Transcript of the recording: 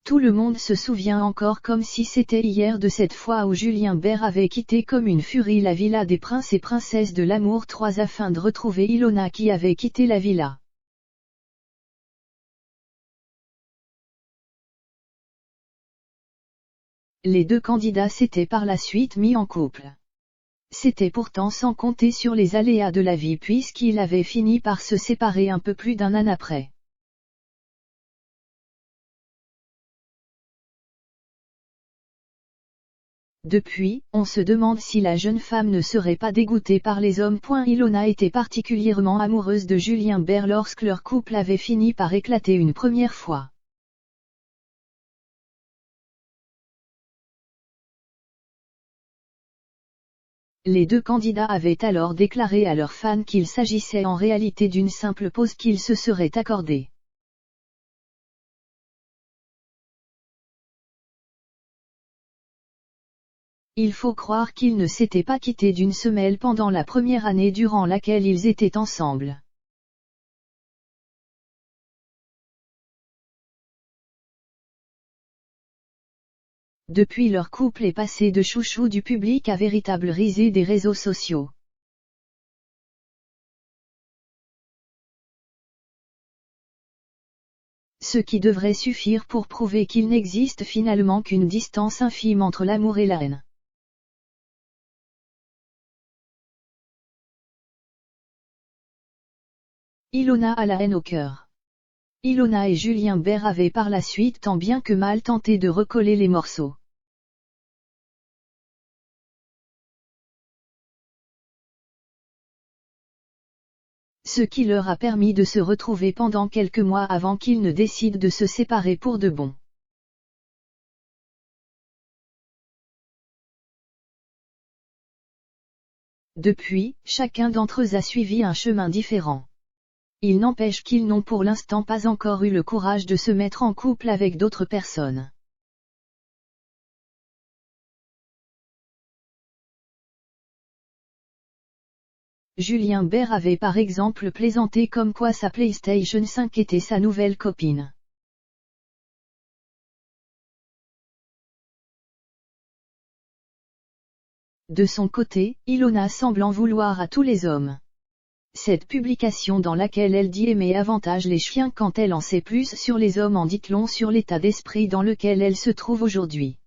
Tout le monde se souvient encore comme si c'était hier de cette fois où Julien Bert avait quitté comme une furie la villa des princes et princesses de l'amour 3 afin de retrouver Ilona qui avait quitté la villa. Les deux candidats s'étaient par la suite mis en couple. C'était pourtant sans compter sur les aléas de la vie puisqu'ils avaient fini par se séparer un peu plus d'un an après. Depuis, on se demande si la jeune femme ne serait pas dégoûtée par les hommes. Ilona était particulièrement amoureuse de Julien Bert lorsque leur couple avait fini par éclater une première fois. Les deux candidats avaient alors déclaré à leurs fans qu'il s'agissait en réalité d'une simple pause qu'ils se seraient accordée. Il faut croire qu'ils ne s'étaient pas quittés d'une semelle pendant la première année durant laquelle ils étaient ensemble. Depuis leur couple est passé de chouchou du public à véritable risée des réseaux sociaux. Ce qui devrait suffire pour prouver qu'il n'existe finalement qu'une distance infime entre l'amour et la haine. Ilona a la haine au cœur. Ilona et Julien Bert avaient par la suite tant bien que mal tenté de recoller les morceaux. Ce qui leur a permis de se retrouver pendant quelques mois avant qu'ils ne décident de se séparer pour de bon. Depuis, chacun d'entre eux a suivi un chemin différent. Il n'empêche qu'ils n'ont pour l'instant pas encore eu le courage de se mettre en couple avec d'autres personnes. Julien Bert avait par exemple plaisanté comme quoi sa PlayStation 5 était sa nouvelle copine. De son côté, Ilona semble en vouloir à tous les hommes. Cette publication dans laquelle elle dit aimer avantage les chiens quand elle en sait plus sur les hommes en dit long sur l'état d'esprit dans lequel elle se trouve aujourd'hui.